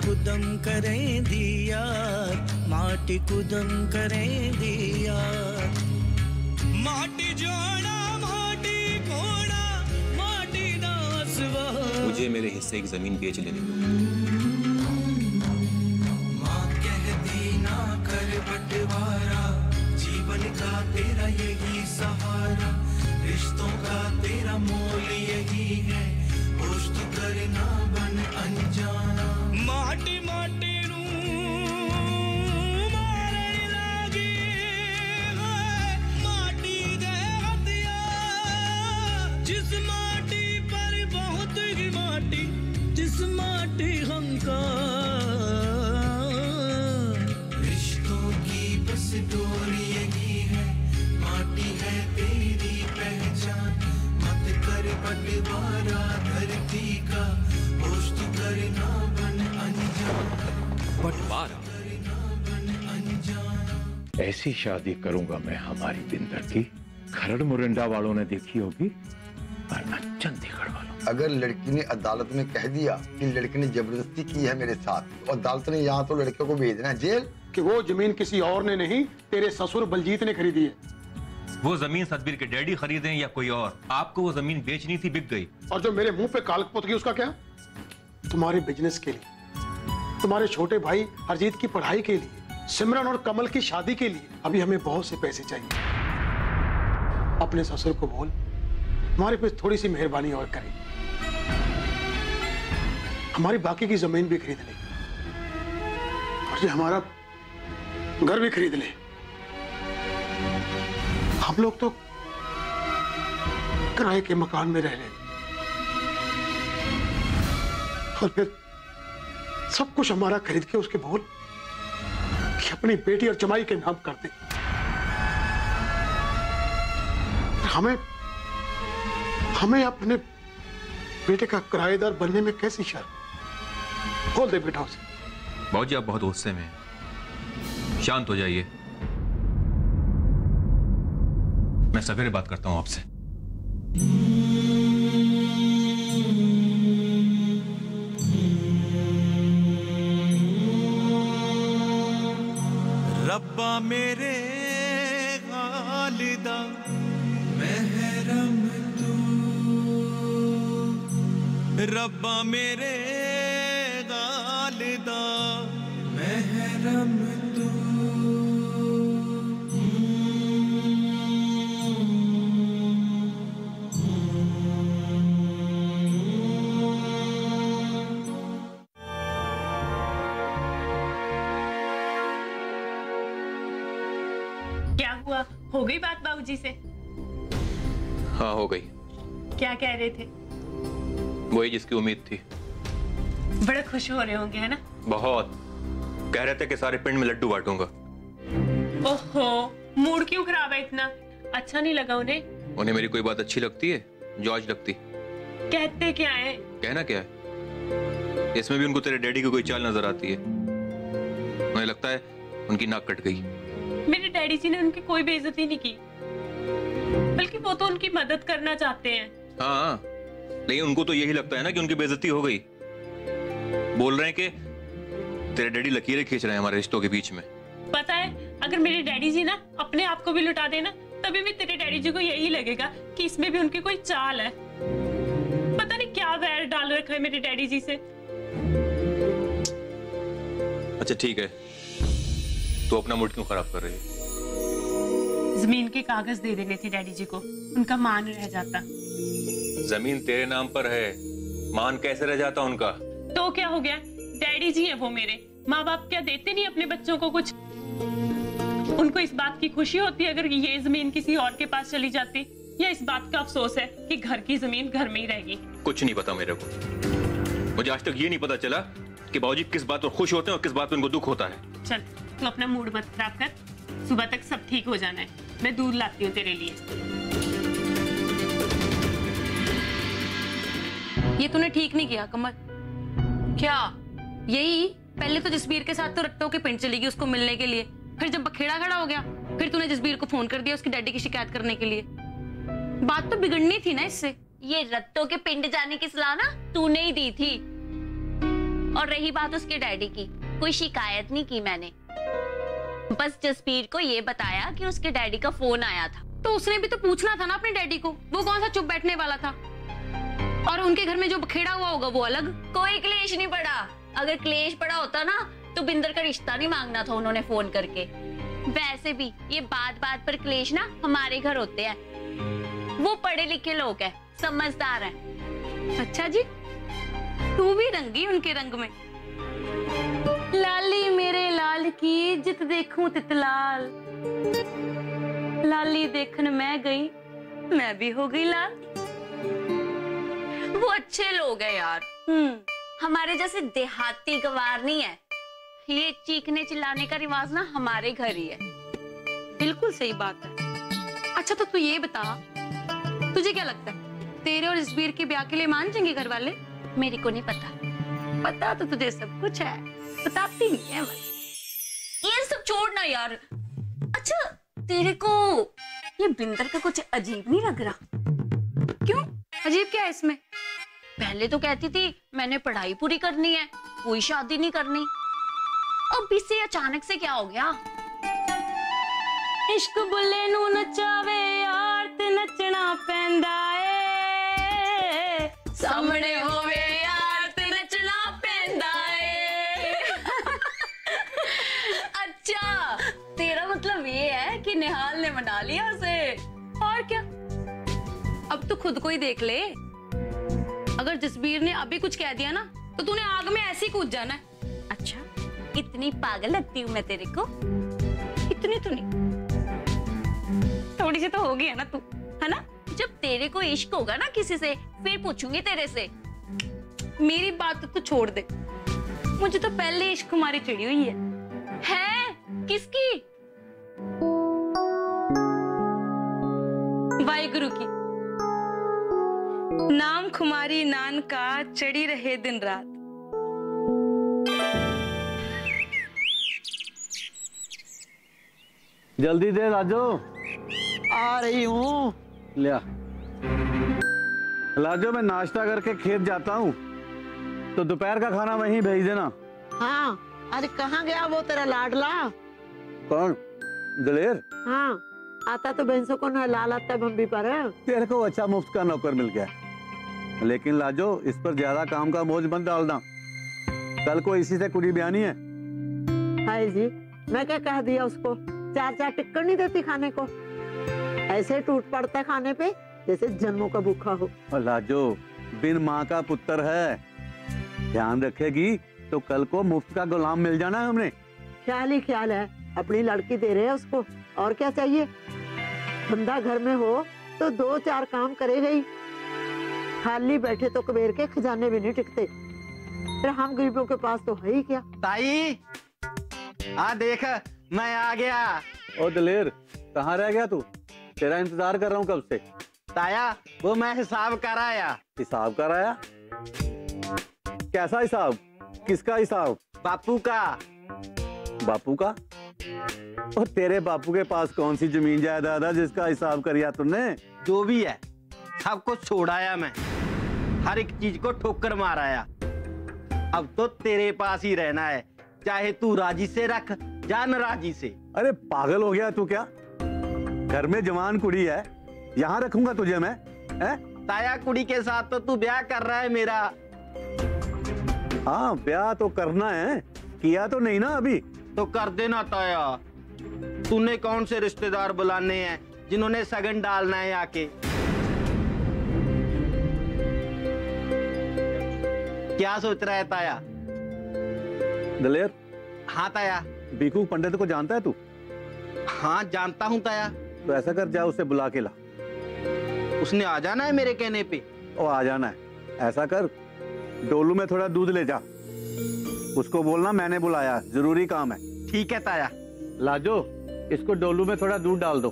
कुदम करें दिया, माटी कुदम करें दिया। माटी जोड़ा माटी कोड़ा माटी नासवा। मुझे मेरे हिस्से की जमीन बेच लेने दो। माँ कहती ना कर बंटवारा, जीवन का तेरा यही सहारा, रिश्तों का तेरा मोल यही है, होश तो करना बन अनजाना। माटी माटी जिस माटी पर बहुत ही माटी, जिस माटी हमका रिश्तों की बस डोरी यही है, माटी है तेरी पहचान, मत कर बंटवारा धरती का, होश तो करना बन अनजान। बंटवारा? ऐसी शादी करूंगा मैं हमारी बिंदर की, खरड़ मुरंडा वालों ने देखी होगी, वरना चंडीगढ़ वालों। अगर लड़की ने अदालत में कह दिया कि लड़के ने जबरदस्ती की है मेरे साथ, और अदालत ने यहाँ तो लड़के को भेजना है जेल। कि वो जमीन किसी और ने नहीं, तेरे ससुर बलजीत ने खरीदी है। वो जमीन सतबीर के डैडी खरीदे या कोई और, आपको वो जमीन बेचनी थी, बिक गई। और जो मेरे मुंह पे कालक पोत गई उसका क्या? तुम्हारे बिजनेस के लिए, तुम्हारे छोटे भाई हरजीत की पढ़ाई के लिए, सिमरन और कमल की शादी के लिए अभी हमें बहुत से पैसे चाहिए। अपने ससुर को बोल हमारे पे थोड़ी सी मेहरबानी और करें, हमारी बाकी की जमीन भी खरीद ले और ये हमारा घर भी खरीद ले। हम लोग तो किराए के मकान में रह लें और फिर सब कुछ हमारा खरीद के उसके बोल कि अपनी बेटी और जमाई के नाम कर दे। हमें अपने बेटे का किराएदार बनने में कैसी शर्म? बोल दे बेटा उसे। बाबूजी आप बहुत गुस्से में हैं, शांत हो जाइए, मैं सवेरे बात करता हूं आपसे। रब्बा मेरे खालिदा महरम तू, रब्बा मेरे खालिदा महरम तू। क्या हुआ, हो गई बात बाबूजी से? हाँ हो गई। क्या कह रहे थे? वही जिसकी उम्मीद थी। बड़े खुश हो रहे होंगे है ना? बहुत। कह रहे थे कि सारे पिंड में लड्डू बांटूंगा। ओहो, मूड क्यों खराब है इतना? अच्छा नहीं लगा उन्हें? उन्हें मेरी कोई बात अच्छी लगती है जो आज लगती? कहते क्या है? कहना क्या है? इसमें भी उनको तेरे डैडी की कोई चाल नजर आती है। मुझे लगता है उनकी नाक कट गई। मेरे डैडी जी ने उनकी कोई बेइज्जती नहीं की, बल्कि वो तो उनकी मदद करना चाहते हैं। हाँ, लेकिन उनको तो यही लगता है ना कि उनकी बेइज्जती हो गई। बोल रहे हैं कि तेरे डैडी लकीरें खींच रहे हैं हमारे रिश्तों के बीच में। पता है, अगर मेरे डैडी जी ना अपने आप को भी लुटा देना, तभी भी तेरे डैडी जी को यही लगेगा कि इसमें भी उनकी कोई चाल है। पता नहीं क्या वैर डाल रखा है मेरे डैडी जी से। अच्छा ठीक है, तो अपना मूड क्यों खराब कर रही है? जमीन के कागज दे देने थे डैडी जी को, उनका मान रह जाता। जमीन तेरे नाम पर है, मान कैसे रह जाता उनका? तो क्या हो गया, डैडी जी है वो मेरे। माँ बाप क्या देते नहीं अपने बच्चों को कुछ? उनको इस बात की खुशी होती है अगर ये जमीन किसी और के पास चली जाती, या इस बात का अफसोस है कि घर की जमीन घर में ही रहेगी? कुछ नहीं पता मेरे को। मुझे आज तक ये नहीं पता चला कि बाबूजी किस बात पर खुश होते हैं और किस बात पर उनको दुख होता है। चल तू अपना मूड मत खराब कर, सुबह तक सब ठीक हो जाना है। मैं दूध लाती हूँ तेरे लिए। ये तूने ठीक नहीं किया कमल। क्या? यही पहले तो जसबीर के साथ तो रट्टों के पिंड चली गई उसको मिलने के लिए, फिर जब बखेड़ा खड़ा हो गया फिर तूने जसबीर को फोन कर दिया उसकी डैडी की शिकायत करने के लिए। बात तो बिगड़नी थी ना इससे। ये रत्तों के पिंड जाने की सलाह ना तूने ही दी थी। और रही बात उसके डैडी की, कोई शिकायत नहीं की मैंने, बस जसबीर को ये बताया कि उसके डैडी का फोन आया था। तो उसने भी तो पूछना था ना अपने डैडी को, वो कौन सा चुप बैठने वाला था। और उनके घर में जो बखेड़ा हुआ होगा वो अलग। कोई क्लेश नहीं पड़ा, अगर क्लेश पड़ा होता ना तो बिंदर का रिश्ता नहीं मांगना था उन्होंने फोन करके। वैसे भी ये बात बात पर क्लेश ना हमारे घर होते हैं, वो पढ़े लिखे लोग हैं, समझदार हैं। अच्छा जी, तू भी रंगी उनके रंग में। लाली मेरे लाल की जित देखूं तितलाल, लाली देखन मैं गई, मैं भी हो गई लाल। वो अच्छे लोग हैं यार, हमारे जैसे देहाती गवार नहीं है। ये चीखने चिल्लाने का रिवाज ना हमारे घर ही है। बिल्कुल सही बात है। अच्छा तो तू ये बता, तुझे क्या लगता है तेरे और जसबीर के ब्याह के लिए मान जाएंगे घर वाले? मेरे को नहीं पता। पता तो तुझे सब कुछ है, बताती नहीं है बस। ये सब छोड़ना यार। अच्छा तेरे को ये बिंदर का कुछ अजीब नहीं लग रहा? क्यों, अजीब क्या है इसमें? पहले तो कहती थी मैंने पढ़ाई पूरी करनी है, कोई शादी नहीं करनी, अब इससे अचानक से क्या हो गया? इश्क बुले नू नचावे यार ते नचना पैंदा ए, सामने होवे यार ते नचना पैंदा ए। अच्छा तेरा मतलब ये है कि निहाल ने मना लिया उसे? और क्या, अब तू खुद को ही देख ले। अगर जसबीर ने अभी कुछ कह दिया ना तो तूने आग में ऐसे ही कूद जाना है। अच्छा इतनी पागल लगती हूँ मैं तेरे को? इतनी तो नहीं, थोड़ी सी तो होगी है ना तू, है ना? जब तेरे को इश्क होगा ना किसी से फिर पूछूंगी तेरे से। मेरी बात तो तू छोड़ दे, मुझे तो पहले इश्क कुमारी चिड़ी हुई है। किसकी? वाहिगुरु की। नाम खुमारी नान का चढ़ी रहे दिन रात। जल्दी दे लाजो। आ रही हूँ। लिया लाजो, मैं नाश्ता करके खेत जाता हूँ तो दोपहर का खाना वहीं भेज देना। हाँ, अरे कहाँ गया वो तेरा लाडला? कौन? दलेर? हाँ, आता तो भैंसों को नहला लाता बम्बी पर। तेरे को अच्छा मुफ्त का नौकर मिल गया, लेकिन लाजो इस पर ज्यादा काम का बोझ मत डालना, कल को इसी से कुड़ी बयानी है। हाय जी, मैं क्या कह दिया उसको? 4 टिक्कर नहीं देती खाने को, ऐसे टूट पड़ता है खाने पे जैसे जन्मों का भूखा हो। और लाजो बिन माँ का पुत्र है, ध्यान रखेगी तो कल को मुफ्त का गुलाम मिल जाना है हमने। ख्याल ही ख्याल है, अपनी लड़की दे रहे हैं उसको, और क्या चाहिए? बंदा घर में हो तो 2-4 काम करेगा ही, खाली बैठे तो कुबेर के खजाने भी नहीं टिकते। फिर हम गरीबों के पास तो है ही क्या। ताई आ देख, मैं आ गया। ओ दलेर, कहाँ रह गया तू? तेरा इंतजार कर रहा हूँ कब से। ताया वो मैं हिसाब कराया। हिसाब कराया? कैसा हिसाब? किसका हिसाब? बापू का। बापू का? और तेरे बापू के पास कौन सी जमीन जायदाद है जिसका हिसाब करिया तुमने? जो भी है सब कुछ छोड़ाया मैं, हर एक चीज को ठोकर माराया। अब तो तेरे पास ही रहना है, चाहे तू राजी से रख या नाराजी से। अरे पागल हो गया तू क्या? घर में जवान कुड़ी है, यहाँ रखूंगा तुझे मैं? है? ताया कुड़ी के साथ तो तू ब्याह कर रहा है मेरा। हाँ ब्याह तो करना है, किया तो नहीं ना अभी। तो कर देना ताया, तूने कौन से रिश्तेदार बुलाने हैं जिन्होंने सगन डालना है आके? क्या सोच रहा है ताया? दलेर। हाँ ताया। बीकू पंडित को जानता है तू? हाँ जानता हूँ ताया। तो ऐसा कर, जा उसे बुला के ला। उसने आ जाना है मेरे कहने पे? ओ आ जाना है। ऐसा कर, डोलू में थोड़ा दूध ले जा, उसको बोलना मैंने बुलाया, जरूरी काम है। ठीक है ताया। लाजो इसको डोलू में थोड़ा दूध डाल दो।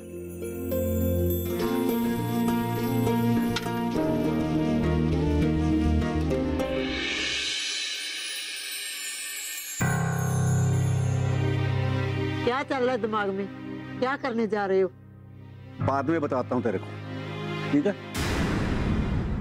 क्या चल रहा है दिमाग में? क्या करने जा रहे हो? बाद में बताता हूँ तेरे को, ठीक है?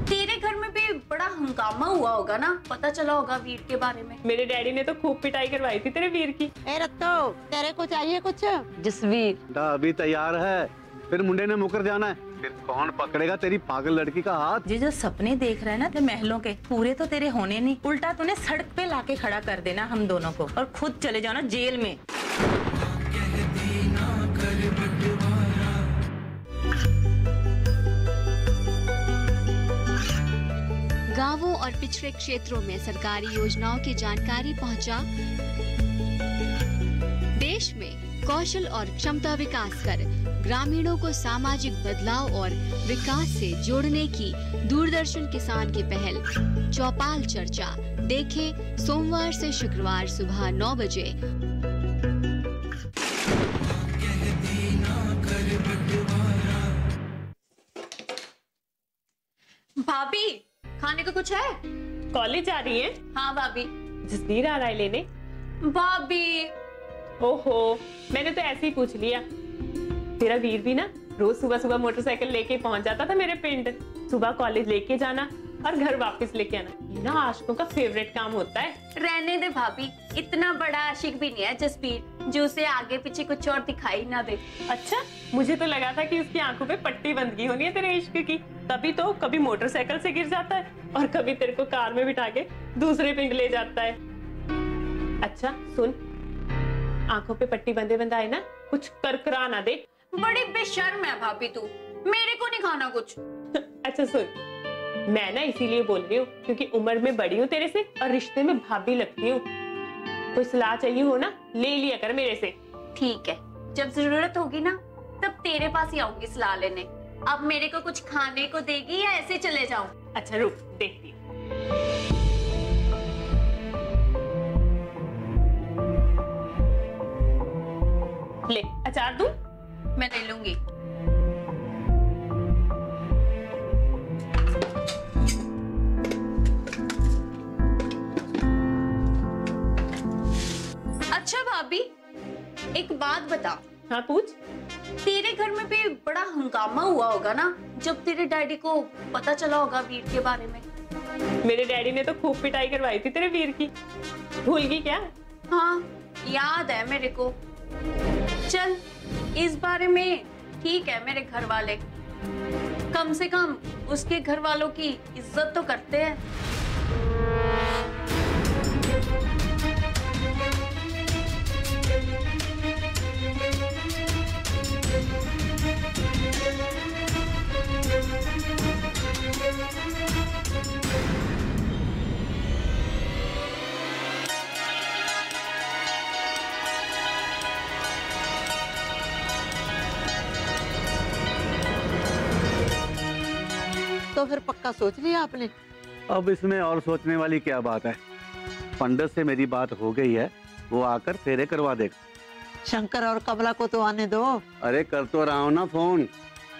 तेरे घर में भी बड़ा हंगामा हुआ होगा ना, पता चला होगा वीर के बारे में। मेरे डैडी ने तो खूब पिटाई करवाई थी तेरे वीर की। ए रत्तो, तेरे को चाहिए कुछ? जसवीर अभी तैयार है, फिर मुंडे ने मुकर जाना है, फिर कौन पकड़ेगा तेरी पागल लड़की का हाथ? ये जो सपने देख रहा है ना ते महलों के, पूरे तो तेरे होने नहीं, उल्टा तूने सड़क पे लाके खड़ा कर देना हम दोनों को, और खुद चले जाना जेल में। गांवों और पिछड़े क्षेत्रों में सरकारी योजनाओं की जानकारी पहुंचा। देश में कौशल और क्षमता विकास कर ग्रामीणों को सामाजिक बदलाव और विकास से जोड़ने की दूरदर्शन किसान की पहल चौपाल चर्चा देखें सोमवार से शुक्रवार सुबह 9 बजे। भाभी खाने को कुछ है? कॉलेज जा रही है? हाँ भाभी। जसवीर आ रहा है लेने? भाभी ओहो, मैंने तो ऐसे ही पूछ लिया। तेरा वीर भी ना रोज सुबह सुबह मोटरसाइकिल लेके पहुंच जाता था मेरे पिंड। सुबह कॉलेज लेके जाना और घर वापस लेके आना, ये ना आशिकों का फेवरेट काम होता है। रहने दे भाभी, इतना बड़ा आशिक भी नहीं है जसवीर जो उसे आगे पीछे कुछ और दिखाई ना दे। अच्छा, मुझे तो लगा था कि उसकी आंखों पे पट्टी बंद की होनी है तेरे इश्क की, तभी तो कभी मोटरसाइकिल से गिर जाता है और कभी तेरे को कार में बिठा के दूसरे पिंड ले जाता है। अच्छा सुन, आंखों पे पट्टी बंधे बंधाए ना कुछ करकरा ना दे। बड़ी बेशर्म है भाभी तू, मेरे को नहीं खाना कुछ। अच्छा सुन, मैं ना इसीलिए बोल रही हूँ क्योंकि उम्र में बड़ी हूँ तेरे से और रिश्ते में भाभी लगती हूँ। कोई सलाह चाहिए हो ना ले लिया कर मेरे से। ठीक है, जब जरूरत होगी ना तब तेरे पास ही आऊंगी सलाह लेने। अब मेरे को कुछ खाने को देगी या ऐसे चले जाऊं? अच्छा रुक देखती हूँ। ले अचार दूं? मैं ले लूंगी। अच्छा भाभी, एक बात बता। हाँ पूछ। तेरे घर में भी बड़ा हंगामा हुआ होगा ना जब तेरे डैडी को पता चला होगा वीर के बारे में। मेरे डैडी ने तो खूब पिटाई करवाई थी तेरे वीर की, भूल गई क्या? हाँ याद है मेरे को। चल इस बारे में ठीक है, मेरे घर वाले कम से कम उसके घर वालों की इज्जत तो करते हैं। तो फिर पक्का सोच लिया आपने? अब इसमें और सोचने वाली क्या बात है, पंडित से मेरी बात हो गई है, वो आकर फेरे करवा देगा। शंकर और कमला को तो आने दो। अरे कर तो रहा हूँ ना फोन,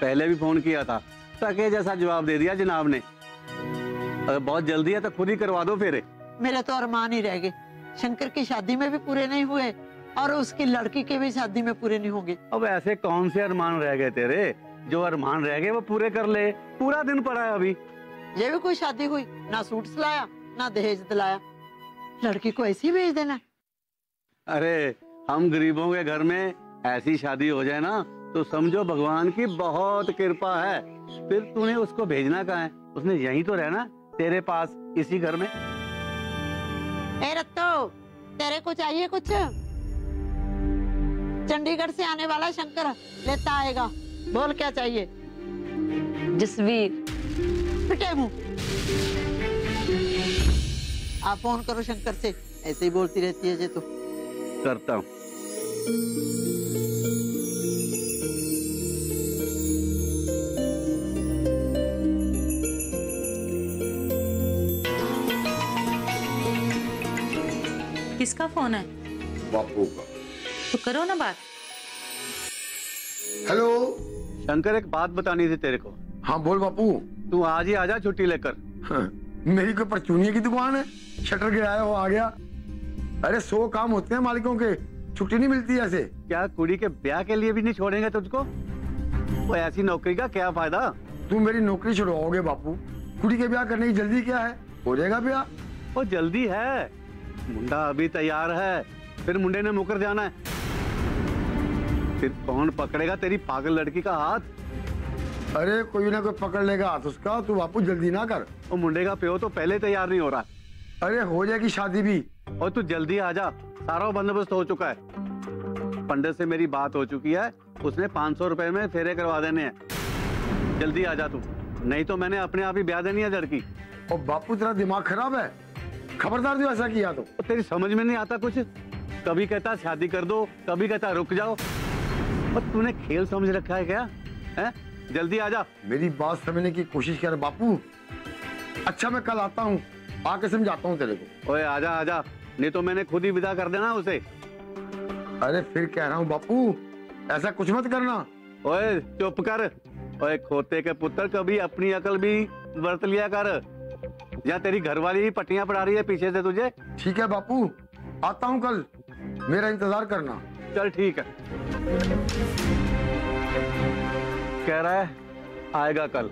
पहले भी फोन किया था, टके जैसा जवाब दे दिया जनाब ने। अगर बहुत जल्दी है तो खुद ही करवा दो फेरे। मेरे तो अरमान ही रह गए, शंकर की शादी में भी पूरे नहीं हुए और उसकी लड़की के भी शादी में पूरे नहीं होंगे। अब ऐसे कौन से अरमान रह गए तेरे? जो अरमान रह गए वो पूरे कर ले, पूरा दिन पड़ा है अभी। ये भी कोई शादी हुई? ना सूट सिलाया ना दहेज दिलाया, लड़की को ऐसी भेज देना। अरे हम गरीबों के घर में ऐसी शादी हो जाए ना तो समझो भगवान की बहुत कृपा है। फिर तूने उसको भेजना कहाँ है? उसने यहीं तो रहना तेरे पास, इसी घर में। ए रत्तो, तेरे को चाहिए कुछ? चंडीगढ़ से आने वाला शंकर लेता आएगा, बोल क्या चाहिए? जसवीर। पिटे मुंह। आप फोन करो शंकर से, ऐसे ही बोलती रहती है जे तो। करता हूँ। किसका फोन है? बापू का। तो करो ना बात। हेलो शंकर, एक बात बतानी थी तेरे को। हाँ बोल बापू। तू आज ही आजा छुट्टी लेकर। हाँ, मेरी कोई परचूनिया की दुकान है, शटर गिराया वो आ गया। अरे 100 काम होते हैं मालिकों के, छुट्टी नहीं मिलती ऐसे। क्या कुड़ी के ब्याह के लिए भी नहीं छोड़ेंगे तुझको? वो ऐसी नौकरी का क्या फायदा? तू मेरी नौकरी छुड़वाओगे बापू? कुड़ी के ब्याह करने की जल्दी क्या है? हो जाएगा भैया। वो जल्दी है, मुंडा अभी तैयार है, फिर मुंडे ने मुकर जाना है। फिर कौन पकड़ेगा तेरी पागल लड़की का हाथ? अरे कोई ना कोई पकड़ लेगा हाथ उसका, तू बापू जल्दी ना कर। वो मुंडे का प्यो तो पहले तैयार नहीं हो रहा। अरे हो जाएगी शादी भी। और तू जल्दी आ जा, सारा बंदोबस्त हो चुका है। पंडित से मेरी बात हो चुकी है, उसने 500 रुपए में फेरे करवा देने हैं। जल्दी आ जा तू, नहीं तो मैंने अपने आप ही ब्याह देनी है लड़की। और बापू तेरा दिमाग खराब है, खबरदार जो ऐसा किया तो। तेरी समझ में नहीं आता कुछ, कभी कहता शादी कर दो, कभी कहता रुक जाओ। और तूने खेल समझ रखा है क्या? है? जल्दी आ जा। मेरी बात समझने की कोशिश कर बापू। अच्छा मैं कल आता हूँ, आके समझाता हूँ तेरे को। ओए आजा आजा, नहीं तो मैंने खुद ही विदा कर देना उसे। अरे फिर कह रहा हूँ बापू, ऐसा कुछ मत करना। ओए चुप कर। ओए खोते के पुत्र, कभी अपनी अकल भी बरत लिया कर। या तेरी घरवाली ही पट्टियां पड़ा रही है पीछे से तुझे। ठीक है बापू, आता हूँ कल, मेरा इंतजार करना। चल ठीक है। कह रहा है आएगा कल।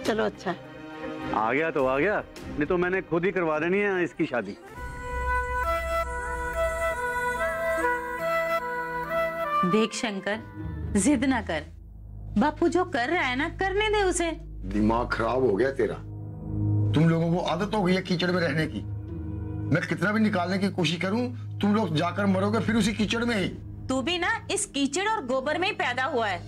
चलो अच्छा, आ गया तो आ गया, नहीं तो मैंने खुद ही करवा देनी है इसकी शादी। देख शंकर, जिद ना कर, बापू जो कर रहा है ना करने दे उसे। दिमाग खराब हो गया तेरा। तुम लोगों को आदत हो गई है कीचड़ में रहने की। मैं कितना भी निकालने की कोशिश करूं, तुम लोग जाकर मरोगे फिर उसी कीचड़ में ही। तू भी ना इस कीचड़ और गोबर में ही पैदा हुआ है।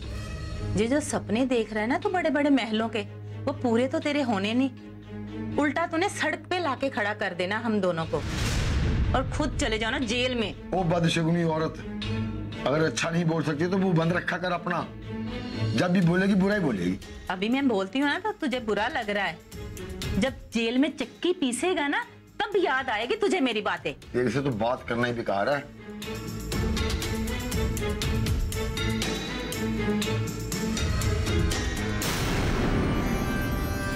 ये जो सपने देख रहा है ना तू बड़े बड़े महलों के, वो पूरे तो तेरे होने नहीं, उल्टा तूने सड़क पे लाके खड़ा कर देना हम दोनों को, और खुद चले जाना जेल में। ओ बदशगुनी औरत, अगर अच्छा नहीं बोल सकती तो वो बंद रखा कर अपना। जब भी बोलेगी बुरा ही बोलेगी। अभी मैं बोलती हूँ ना तो तुझे बुरा लग रहा है, जब जेल में चक्की पीसेगा ना तब याद आएगी तुझे मेरी बातें। तेरे से तो बात करना ही बेकार है।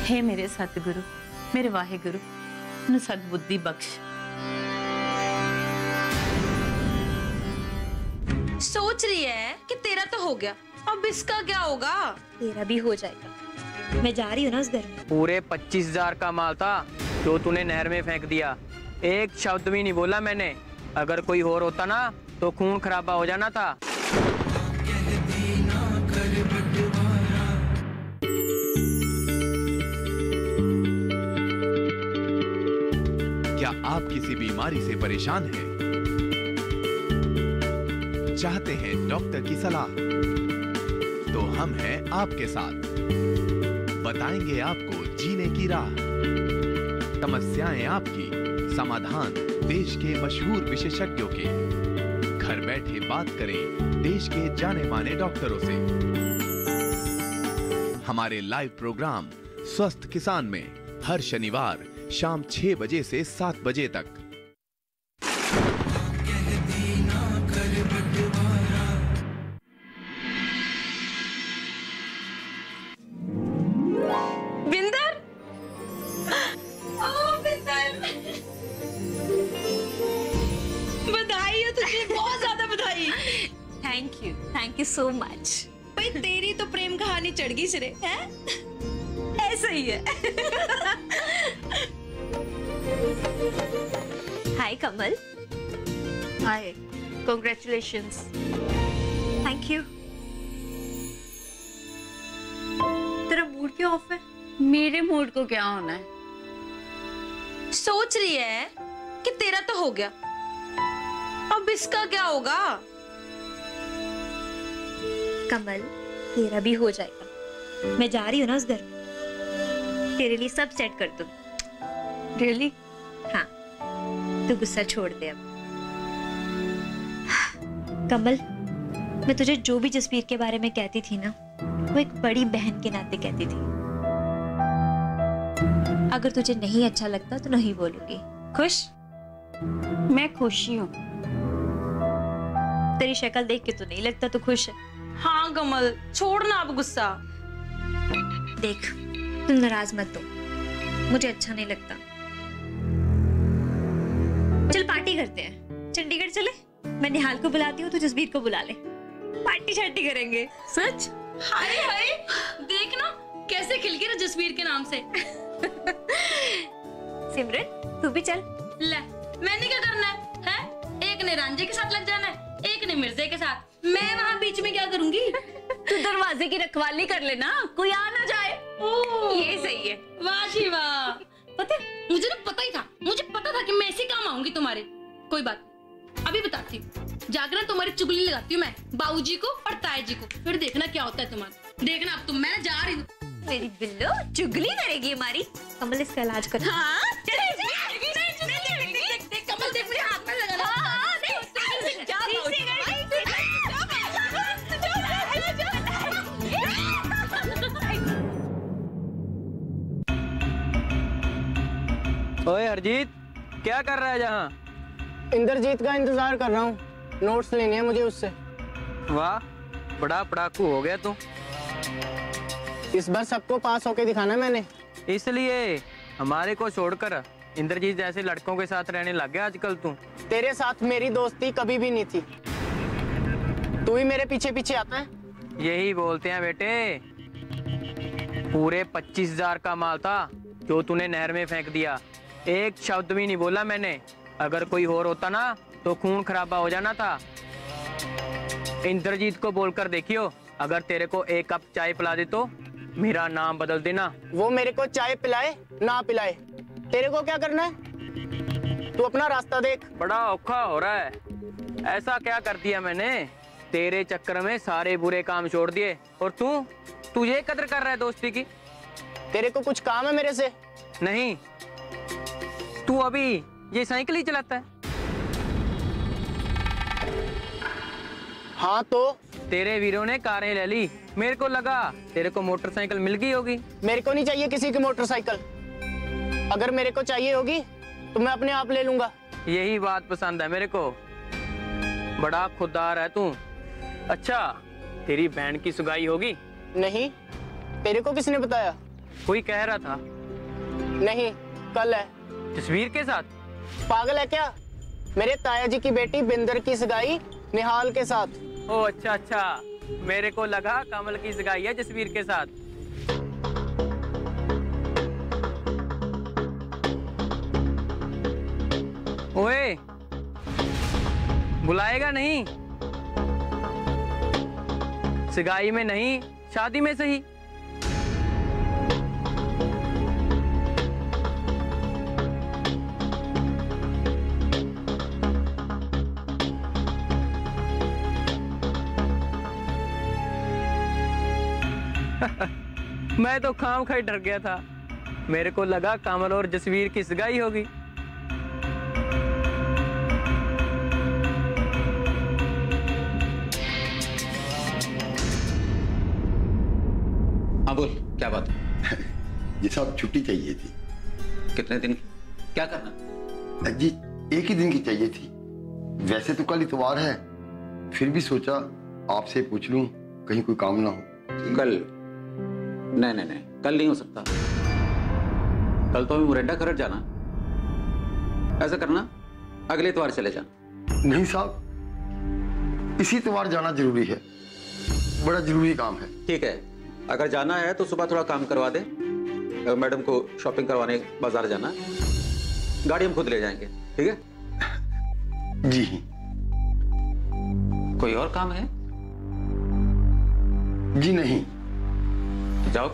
हे मेरे सतगुरु, मेरे वाहेगुरु, न सद्बुद्धि बख्श। सोच रही है कि तेरा तो हो गया, अब इसका क्या होगा? तेरा भी हो जाएगा। मैं जा रही हूँ ना उस घर में। पूरे 25,000 का माल था जो तूने नहर में फेंक दिया। एक शब्द भी नहीं बोला मैंने। अगर कोई और होता ना तो खून खराबा हो जाना था। क्या आप किसी बीमारी से परेशान हैं? चाहते हैं डॉक्टर की सलाह? तो हम हैं आपके साथ, बताएंगे आपको जीने की राह। समस्याएं आपकी, समाधान देश के मशहूर विशेषज्ञों के। घर बैठे बात करें देश के जाने माने डॉक्टरों से। हमारे लाइव प्रोग्राम स्वस्थ किसान में हर शनिवार शाम 6 बजे से 7 बजे तक। Thank you so much. भाई तेरी तो प्रेम कहानी चढ़ गई सिरे, हैं? ऐसा ही है। हाय कमल। हाय, कांग्रेचुलेशंस। Thank you. तेरा मूड क्यों ऑफ है? मेरे मूड को क्या होना है? सोच रही है कि तेरा तो हो गया, अब इसका क्या होगा? कमल, तेरा भी हो जाएगा। मैं जा रही हूँ ना उस घर में, तेरे लिए सब सेट कर दूँ। रियली? हाँ, तू गुस्सा छोड़ दे अब। कमल, मैं तुझे जो भी जसबीर के बारे में कहती थी ना, वो एक बड़ी बहन के नाते कहती थी। अगर तुझे नहीं अच्छा लगता तो नहीं बोलूंगी। खुश? मैं खुश ही हूँ। तेरी शक्ल देख के तो नहीं लगता तू खुश है। हाँ कमल, छोड़ना अब गुस्सा। देख, तुम नाराज मत हो, मुझे अच्छा नहीं लगता। चल पार्टी करते हैं, चंडीगढ़ चले। मैं निहाल को बुलाती हूँ, तू जसबीर को बुला ले, पार्टी शार्टी करेंगे। सच? हाय हाय, देखना कैसे खिल गया जसबीर के नाम से। सिमरन तू भी चल। ले मैंने क्या करना है? एक ने रांझे के साथ लग जाना है, एक ने मिर्जे के साथ। मैं वहाँ बीच में क्या करूंगी? तू दरवाजे की रखवाली कर लेना, कोई आ ना जाए। ये सही है। वाह जी वाह। पता है, मुझे ना पता ही था, मुझे पता था कि मैं ऐसे काम आऊंगी तुम्हारे। कोई बात नहीं, अभी बताती हूँ। जाकर ना तुम्हारी चुगली लगाती हूँ मैं बाबूजी को और ताया जी को, फिर देखना क्या होता है तुम्हारा। देखना अब तुम, मैं जा रही हूँ। मेरी बिल्लो चुगली करेगी हमारी। कमल इसका इलाज कर। हाँ कमल देख मेरे हाथ में लगा। ओए हरजीत, क्या कर रहा है जहाँ? इंद्रजीत का इंतजार कर रहा हूँ, नोट्स लेने हैं मुझे उससे। वाह, बड़ा पढ़ाकू हो गया तू। इस बार सबको पास होके दिखाना मैंने। इसलिए हमारे को छोड़कर इंद्रजीत जैसे लड़कों के साथ रहने लग गया आजकल तू। तेरे साथ मेरी दोस्ती कभी भी नहीं थी, तू ही मेरे पीछे पीछे आता है। यही बोलते हैं बेटे, पूरे 25,000 का माल था जो तूने नहर में फेंक दिया। एक शब्द भी नहीं बोला मैंने। अगर कोई और होता ना तो खून खराबा हो जाना था। इंद्रजीत को बोलकर देखियो, अगर तेरे को एक कप चाय पिला दे तो मेरा नाम बदल देना। वो मेरे को चाय पिलाए ना पिलाए, तेरे को क्या करना है? तू अपना रास्ता देख। बड़ा औखा हो रहा है। ऐसा क्या कर दिया मैंने? तेरे चक्कर में सारे बुरे काम छोड़ दिए और तू ये कदर कर रहा है दोस्ती की? तेरे को कुछ काम है मेरे से? नहीं, तू अभी ये साइकिल ही चलाता है। हाँ तो तेरे वीरों ने कारें ले ली, मेरे को लगा तेरे को मोटरसाइकिल मिल गई होगी। मेरे को नहीं चाहिए किसी की मोटरसाइकिल, अगर मेरे को चाहिए होगी तो मैं अपने आप ले लूंगा। यही बात पसंद है मेरे को, बड़ा खुददार है तू। अच्छा, तेरी बहन की सुगाई होगी? नहीं, तेरे को किसने बताया? कोई कह रहा था। नहीं, कल है। तस्वीर के साथ? पागल है क्या? मेरे ताया जी की बेटी बिंदर की सगाई निहाल के साथ। ओ अच्छा अच्छा, मेरे को लगा कमल की सगाई है जसवीर के साथ। ओए, बुलाएगा नहीं? सगाई में नहीं, शादी में सही। मैं तो खाम खाई डर गया था, मेरे को लगा कमल और जसवीर की सगाई होगी। हाँ बोल, क्या बात है? ये साहब छुट्टी चाहिए थी। कितने दिन की? क्या करना? जी एक ही दिन की चाहिए थी। वैसे तो कल इतवार है, फिर भी सोचा आपसे पूछ लूं, कहीं कोई काम ना हो। कल? नहीं, कल नहीं हो सकता। कल तो हमें मुरैना खरड़ जाना। ऐसा करना, अगले इतवार चले जाना। नहीं साहब, इसी इतवार जाना जरूरी है, बड़ा जरूरी काम है। ठीक है, अगर जाना है तो सुबह थोड़ा काम करवा दे। मैडम को शॉपिंग करवाने बाजार जाना, गाड़ी हम खुद ले जाएंगे। ठीक है जी। कोई और काम है? जी नहीं। तो जाओ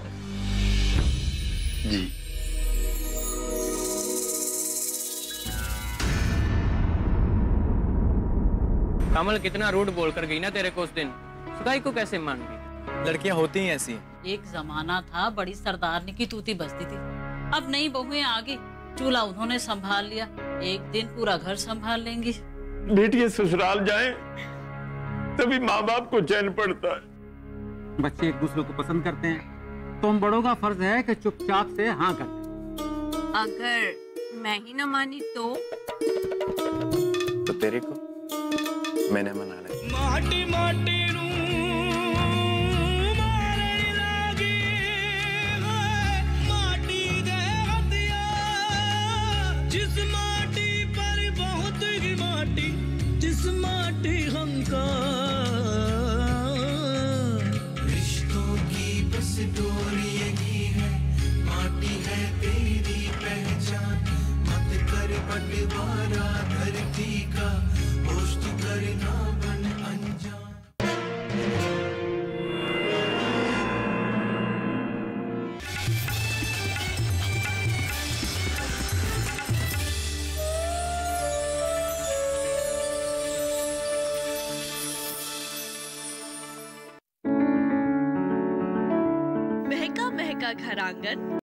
जी। कमल कितना रूड बोल कर गई ना तेरे को उस दिन, सगाई को कैसे मान गई? लड़कियां होती हैं ऐसी। एक जमाना था बड़ी सरदारनी की तूती बजती थी, अब नई बहुएं आ गई, चूल्हा उन्होंने संभाल लिया, एक दिन पूरा घर संभाल लेंगी। बेटियां ससुराल जाएं तभी माँ बाप को चैन पड़ता है। बच्चे एक दूसरे को पसंद करते हैं तो हम बड़ों का फर्ज है कि चुपचाप से हाँ कर दें। अगर मैं ही न मानी तो तेरे को मैंने मना लिया। माटी माटी जिस माटी पर बहुत ही माटी, जिस माटी हमका रिश्तों की बस डोरी यही है, माटी है तेरी पहचान, का घर आंगन